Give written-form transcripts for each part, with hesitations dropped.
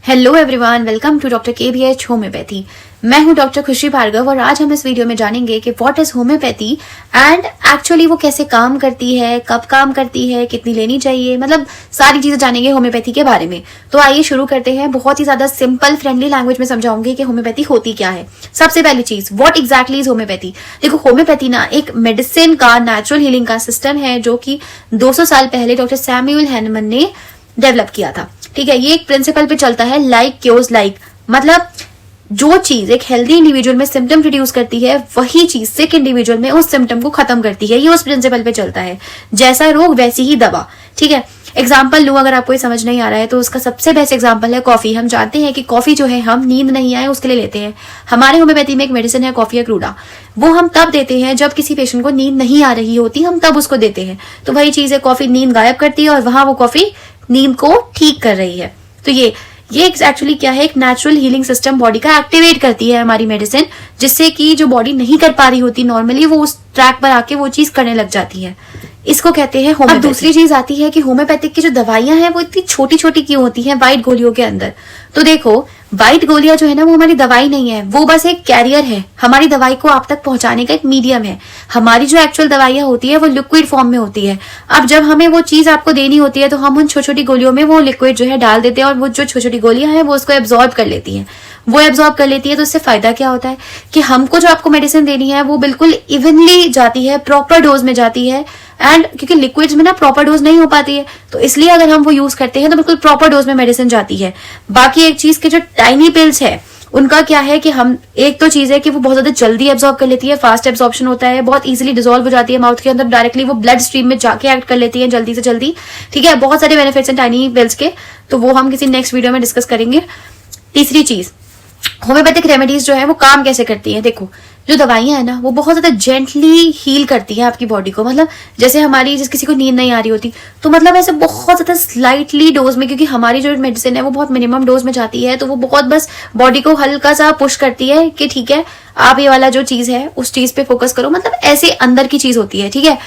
Hello everyone, welcome to doctor KBH homeopathy. मैं हूं doctor खुशी भार्गव और आज हम इस वीडियो में जानेंगे कि what is homeopathy and actually वो कैसे काम करती है, कब काम करती है, कितनी लेनी चाहिए, मतलब सारी चीजें जानेंगे होम्योपैथी के बारे में। तो आइए शुरू करते हैं। बहुत ही ज्यादा सिंपल फ्रेंडली लैंग्वेज में समझाऊंगी कि होम्योपैथी होती क्या है। सबसे पहली चीज, व्हाट एग्जैक्टली इज होम्योपैथी। देखो, होम्योपैथी ना एक मेडिसिन का, नेचुरल हीलिंग का सिस्टम है जो कि 200 साल पहले डॉक्टर सैमुअल हैनमन ने डेवलप किया था। ठीक है, ये एक प्रिंसिपल पे चलता है, लाइक क्योर्स लाइक। मतलब जो चीज एक हेल्दी इंडिविजुअल में सिम्टम प्रोड्यूस करती है, वही चीज सिक इंडिविजुअल में उस सिम्टम को खत्म करती है। ये उस प्रिंसिपल पे चलता है, जैसा रोग वैसी ही दवा। ठीक है, एग्जाम्पल लूं अगर आपको ये समझ नहीं आ रहा है तो उसका सबसे बेस्ट एग्जाम्पल है कॉफी। हम जानते हैं कि कॉफी जो है हम नींद नहीं आए उसके लिए लेते हैं। हमारे होम्योपैथी में एक मेडिसिन है कॉफी अक्रूडा, वो हम तब देते हैं जब किसी पेशेंट को नींद नहीं आ रही होती, हम तब उसको देते हैं। तो वही चीज है, कॉफी नींद गायब करती है और वहां वो कॉफी नींद को ठीक कर रही है। तो ये एक्चुअली क्या है, एक नेचुरल हीलिंग सिस्टम बॉडी का एक्टिवेट करती है हमारी मेडिसिन, जिससे कि जो बॉडी नहीं कर पा रही होती नॉर्मली, वो उस ट्रैक पर आके वो चीज करने लग जाती है। इसको कहते हैं होम्योपैथी। अब दूसरी चीज आती है कि होम्योपैथिक की जो दवाइयां हैं वो इतनी छोटी छोटी क्यों होती हैं व्हाइट गोलियों के अंदर। तो देखो, व्हाइट गोलियां जो है ना वो हमारी दवाई नहीं है, वो बस एक कैरियर है, हमारी दवाई को आप तक पहुंचाने का एक मीडियम है। हमारी जो एक्चुअल दवाइयां होती है वो लिक्विड फॉर्म में होती है। अब जब हमें वो चीज आपको देनी होती है तो हम उन छोटी छोटी गोलियों में वो लिक्विड जो है डाल देते हैं और वो जो छोटी छोटी गोलियां हैं वो उसको एब्जॉर्ब कर लेती हैं। वो एब्जॉर्ब कर लेती है तो इससे फायदा क्या होता है कि हमको जो आपको मेडिसिन देनी है वो बिल्कुल इवनली जाती है, प्रॉपर डोज में जाती है। एंड क्योंकि लिक्विड्स में ना प्रॉपर डोज नहीं हो पाती है, तो इसलिए अगर हम वो यूज करते हैं तो बिल्कुल प्रॉपर डोज में मेडिसिन जाती है। बाकी एक चीज के जो टाइनी पिल्स है उनका क्या है कि हम, एक तो चीज है कि वो बहुत ज्यादा जल्दी एब्जॉर्ब कर लेती है, फास्ट एब्जॉर्प्शन होता है, बहुत इजीली डिसॉल्व हो जाती है माउथ के अंदर, डायरेक्टली वो ब्लड स्ट्रीम में जाके एक्ट कर लेती है जल्दी से जल्दी। ठीक है, बहुत सारे बेनिफिट्स हैं टाइनी पिल्स के, तो वो हम किसी नेक्स्ट वीडियो में डिस्कस करेंगे। तीसरी चीज, होम्योपैथिक रेमेडीज जो है वो काम कैसे करती हैं। देखो, जो दवाइयां है ना वो बहुत ज्यादा जेंटली हील करती है आपकी बॉडी को। मतलब जैसे हमारी, जिस किसी को नींद नहीं आ रही होती तो मतलब ऐसे बहुत ज्यादा स्लाइटली डोज में, क्योंकि हमारी जो मेडिसिन है वो बहुत मिनिमम डोज में जाती है, तो वो बहुत बस बॉडी को हल्का सा पुश करती है कि ठीक है आप ये वाला जो चीज है उस चीज पे फोकस करो। मतलब ऐसे अंदर की चीज होती है। ठीक है,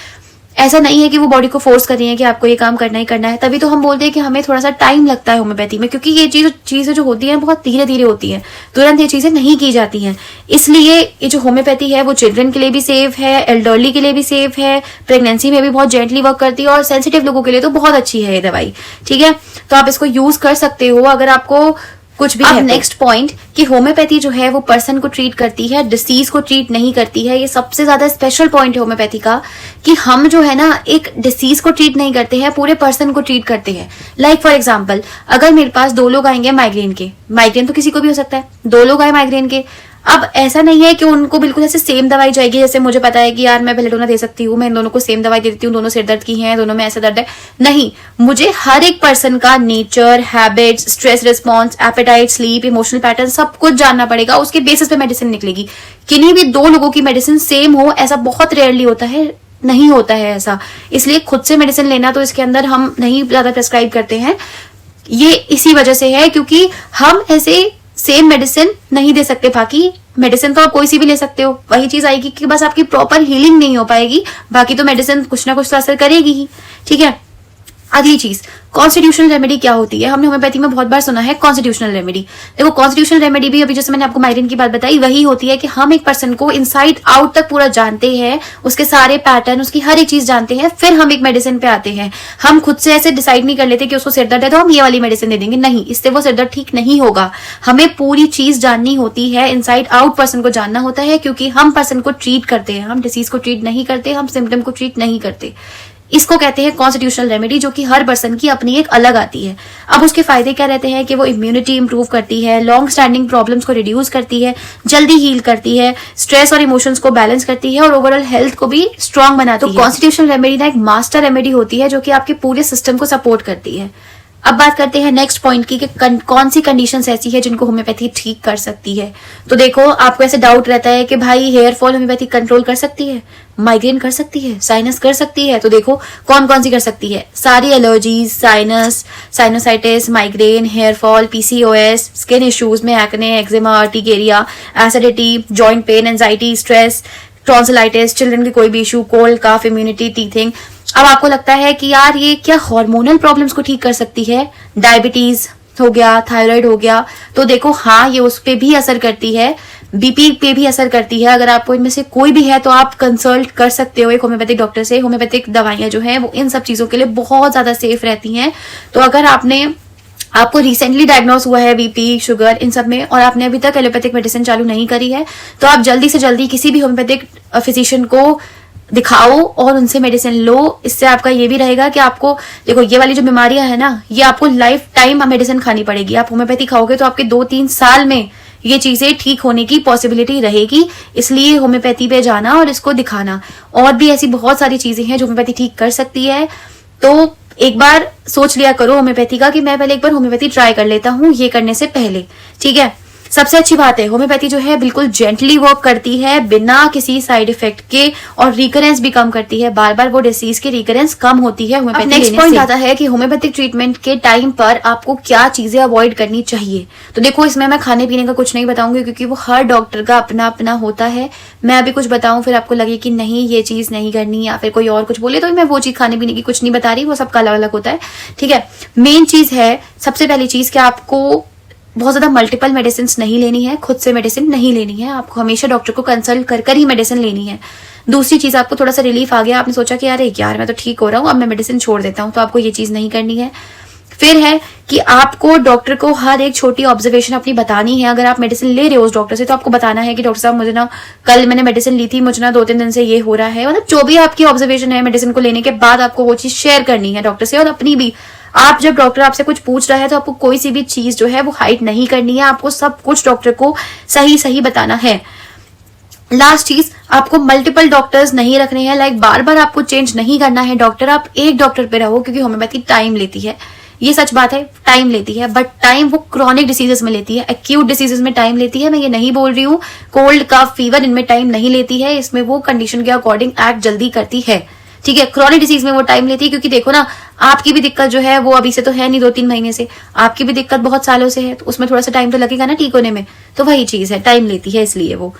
ऐसा नहीं है कि वो बॉडी को फोर्स कर रही है कि आपको ये काम करना ही करना है। तभी तो हम बोलते हैं कि हमें थोड़ा सा टाइम लगता है होम्योपैथी में, क्योंकि ये चीजें जो होती हैं बहुत धीरे धीरे होती हैं, तुरंत ये चीजें नहीं की जाती हैं। इसलिए ये जो होम्योपैथी है वो चिल्ड्रन के लिए भी सेफ है, एल्डरली के लिए भी सेफ है, प्रेगनेंसी में भी बहुत जेंटली वर्क करती है और सेंसिटिव लोगों के लिए तो बहुत अच्छी है ये दवाई। ठीक है, तो आप इसको यूज कर सकते हो अगर आपको कुछ भी। अब नेक्स्ट पॉइंट कि होम्योपैथी जो है वो पर्सन को ट्रीट करती है, डिसीज को ट्रीट नहीं करती है। ये सबसे ज्यादा स्पेशल पॉइंट है होम्योपैथी का कि हम जो है ना एक डिसीज को ट्रीट नहीं करते हैं, पूरे पर्सन को ट्रीट करते हैं। लाइक फॉर एग्जांपल, अगर मेरे पास 2 लोग आएंगे माइग्रेन के, माइग्रेन तो किसी को भी हो सकता है, 2 लोग आए माइग्रेन के, अब ऐसा नहीं है कि उनको बिल्कुल ऐसे सेम दवाई जाएगी। जैसे मुझे पता है कि यार मैं बेलेडोना दे सकती हूँ, मैं इन दोनों को सेम दवाई दे देती हूँ, दोनों सिर दर्द की हैं, दोनों में ऐसा दर्द है। नहीं, मुझे हर एक पर्सन का nature, habits, stress response, appetite, sleep, emotional pattern सब कुछ जानना पड़ेगा। उसके बेसिस पे मेडिसिन निकलेगी। किन्हीं भी 2 लोगों की मेडिसिन सेम हो ऐसा बहुत रेयरली होता है, नहीं होता है ऐसा। इसलिए खुद से मेडिसिन लेना तो इसके अंदर हम नहीं ज्यादा प्रेस्क्राइब करते हैं। ये इसी वजह से है क्योंकि हम ऐसे सेम मेडिसिन नहीं दे सकते। बाकी मेडिसिन तो आप कोई सी भी ले सकते हो, वही चीज आएगी कि बस आपकी प्रॉपर हीलिंग नहीं हो पाएगी, बाकी तो मेडिसिन कुछ ना कुछ तो असर करेगी ही। ठीक है, अगली चीज, कॉन्स्टिट्यूशनल रेमेडी क्या होती है। हमने होम्योपैथी में बहुत बार सुना है कॉन्स्टिट्यूशनल रेमेडी। देखो, कॉन्स्टिट्यूशनल रेमेडी भी अभी जैसे मैंने आपको माइग्रेन की बात बताई वही होती है कि हम एक पर्सन को इनसाइड आउट तक पूरा जानते हैं, उसके सारे पैटर्न, उसकी हर एक चीज जानते हैं, फिर हम एक मेडिसिन पे आते हैं। हम खुद से ऐसे डिसाइड नहीं कर लेते कि उसको सिर दर्द है तो हम ये वाली मेडिसिन दे देंगे, नहीं, इससे वो सिर दर्द ठीक नहीं होगा। हमें पूरी चीज जाननी होती है, इनसाइड आउट पर्सन को जानना होता है, क्योंकि हम पर्सन को ट्रीट करते हैं, हम डिसीज को ट्रीट नहीं करते, हम सिम्टम को ट्रीट नहीं करते। इसको कहते हैं कॉन्स्टिट्यूशनल रेमेडी, जो कि हर पर्सन की अपनी एक अलग आती है। अब उसके फायदे क्या रहते हैं कि वो इम्यूनिटी इंप्रूव करती है, लॉन्ग स्टैंडिंग प्रॉब्लम्स को रिड्यूस करती है, जल्दी हील करती है, स्ट्रेस और इमोशंस को बैलेंस करती है और ओवरऑल हेल्थ को भी स्ट्रांग बनाती है। तो कॉन्स्टिट्यूशनल रेमेडी ना एक मास्टर रेमेडी होती है जो कि आपके पूरे सिस्टम को सपोर्ट करती है। अब बात करते हैं नेक्स्ट पॉइंट की कि कौन सी कंडीशंस ऐसी है जिनको होम्योपैथी ठीक कर सकती है। तो देखो, आपको ऐसे डाउट रहता है कि भाई हेयर फॉल होम्योपैथी कंट्रोल कर सकती है, माइग्रेन कर सकती है, साइनस कर सकती है। तो देखो कौन कौन सी कर सकती है। सारी allergies, sinus, sinusitis, migraine, hair fall, PCOS, skin issues में acne, eczema, urticaria, acidity, joint pain, anxiety, stress, tonsillitis, children के कोई भी issue, cold, cough, immunity, teething. अब आपको लगता है कि यार ये क्या हार्मोनल प्रॉब्लम्स को ठीक कर सकती है, डायबिटीज, हो गया, थायराइड हो गया, तो देखो हाँ ये उस पर भी असर करती है, बीपी पे भी असर करती है। अगर आपको इनमें से कोई भी है तो आप कंसल्ट कर सकते हो एक होम्योपैथिक डॉक्टर से। होम्योपैथिक दवाइयां जो है वो इन सब चीजों के लिए बहुत ज्यादा सेफ रहती हैं। तो अगर आपको रिसेंटली डायग्नोस हुआ है बीपी, शुगर, इन सब में, और आपने अभी तक एलोपैथिक मेडिसिन चालू नहीं करी है, तो आप जल्दी से जल्दी किसी भी होम्योपैथिक फिजिशियन को दिखाओ और उनसे मेडिसिन लो। इससे आपका ये भी रहेगा कि आपको, देखो ये वाली जो बीमारियां है ना, ये आपको लाइफ टाइम मेडिसिन खानी पड़ेगी। आप होम्योपैथी खाओगे तो आपके 2-3 साल में ये चीजें ठीक होने की पॉसिबिलिटी रहेगी। इसलिए होम्योपैथी पे जाना और इसको दिखाना। और भी ऐसी बहुत सारी चीजें हैं जो होम्योपैथी ठीक कर सकती है। तो एक बार सोच लिया करो होम्योपैथी का कि मैं पहले एक बार होम्योपैथी ट्राई कर लेता हूँ ये करने से पहले, ठीक है। सबसे अच्छी बात है होम्योपैथी जो है बिल्कुल जेंटली वर्क करती है बिना किसी साइड इफेक्ट के, और रिकरेंस भी कम करती है। बार बार वो डिसीज की रिकरेंस कम होती है होम्योपैथी लेने से। नेक्स्ट पॉइंट आता है कि होम्योपैथिक ट्रीटमेंट के टाइम पर आपको क्या चीजें अवॉइड करनी चाहिए। तो देखो इसमें मैं खाने पीने का कुछ नहीं बताऊंगी क्योंकि वो हर डॉक्टर का अपना अपना होता है। मैं अभी कुछ बताऊं फिर आपको लगे कि नहीं ये चीज नहीं करनी, या फिर कोई और कुछ बोले, तो मैं वो चीज खाने पीने की कुछ नहीं बता रही, वो सबका अलग अलग होता है, ठीक है। मेन चीज है, सबसे पहली चीज कि आपको बहुत ज्यादा मल्टीपल मेडिसिन नहीं लेनी है, खुद से मेडिसिन नहीं लेनी है, आपको हमेशा डॉक्टर को कंसल्ट कर कर ही मेडिसिन लेनी है। दूसरी चीज, आपको थोड़ा सा रिलीफ आ गया, आपने सोचा कि यार मैं तो ठीक हो रहा हूँ, अब मैं मेडिसिन छोड़ देता हूँ, तो आपको ये चीज नहीं करनी है। फिर है कि आपको डॉक्टर को हर एक छोटी ऑब्जर्वेशन अपनी बतानी है। अगर आप मेडिसिन ले रहे हो उस डॉक्टर से तो आपको बताना है कि डॉक्टर साहब मुझे ना कल मैंने मेडिसिन ली थी, मुझे ना 2-3 दिन से ये हो रहा है। मतलब जो भी आपकी ऑब्जर्वेशन है मेडिसिन को लेने के बाद आपको वो चीज शेयर करनी है डॉक्टर से, और अपनी भी। आप जब डॉक्टर आपसे कुछ पूछ रहा है तो आपको कोई सी भी चीज जो है वो हाइड नहीं करनी है, आपको सब कुछ डॉक्टर को सही सही बताना है। लास्ट चीज, आपको मल्टीपल डॉक्टर्स नहीं रखने हैं, लाइक बार बार आपको चेंज नहीं करना है डॉक्टर। आप एक डॉक्टर पे रहो, क्योंकि होम्योपैथी टाइम लेती है, ये सच बात है, टाइम लेती है, बट टाइम वो क्रॉनिक डिसीजेस में लेती है, एक्यूट डिसीजेस में टाइम लेती है। मैं ये नहीं बोल रही हूँ कोल्ड का फीवर इनमें टाइम नहीं लेती है, इसमें वो कंडीशन के अकॉर्डिंग एक्ट जल्दी करती है, ठीक है। क्रॉनिक डिसीज में वो टाइम लेती है, क्योंकि देखो ना आपकी भी दिक्कत जो है वो अभी से तो है नहीं, 2-3 महीने से, आपकी भी दिक्कत बहुत सालों से है, तो उसमें थोड़ा सा टाइम तो लगेगा ना ठीक होने में। तो वही चीज है, टाइम लेती है इसलिए वो।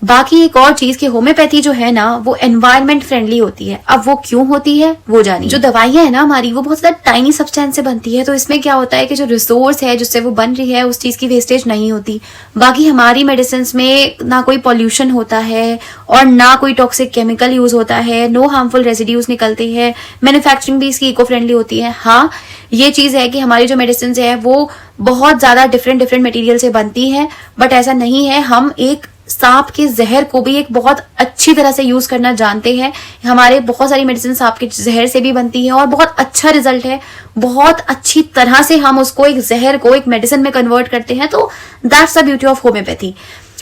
बाकी एक और चीज कि होम्योपैथी जो है ना वो एनवायरमेंट फ्रेंडली होती है। अब वो क्यों होती है वो जानिए। जो दवाइयां है ना हमारी वो बहुत ज्यादा टाइनी सब्सटेंस से बनती है, तो इसमें क्या होता है कि जो रिसोर्स है जिससे वो बन रही है उस चीज की वेस्टेज नहीं होती। बाकी हमारी मेडिसिन में ना कोई पॉल्यूशन होता है और ना कोई टॉक्सिक केमिकल यूज होता है, नो हार्मफुल रेसिड्यूज निकलते हैं, मैन्युफैक्चरिंग भी इसकी इको फ्रेंडली होती है। हाँ ये चीज है कि हमारी जो मेडिसिन है वो बहुत ज्यादा डिफरेंट मटेरियल से बनती है, बट ऐसा नहीं है। हम एक सांप के जहर को भी एक बहुत अच्छी तरह से यूज करना जानते हैं। हमारे बहुत सारी मेडिसिन सांप के जहर से भी बनती है और बहुत अच्छा रिजल्ट है, बहुत अच्छी तरह से हम उसको एक जहर को एक मेडिसिन में कन्वर्ट करते हैं। तो that's the beauty of homeopathy.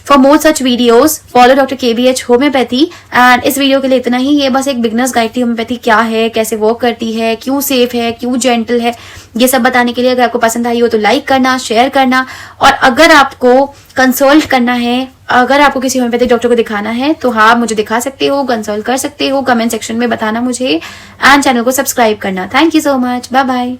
For more such videos follow doctor KBH homeopathy. And इस वीडियो के लिए इतना ही। ये बस एक बिगनर्स गाइड थी, होम्योपैथी क्या है, कैसे वर्क करती है, क्यों सेफ है, क्यों जेंटल है, ये सब बताने के लिए। अगर आपको पसंद आई हो तो लाइक करना, शेयर करना, और अगर आपको कंसल्ट करना है, अगर आपको किसी होम्योपैथिक डॉक्टर को दिखाना है तो हाँ आप मुझे दिखा सकते हो, कंसल्ट कर सकते हो, कमेंट सेक्शन में बताना मुझे, एंड चैनल को सब्सक्राइब करना। Thank you so much, bye bye.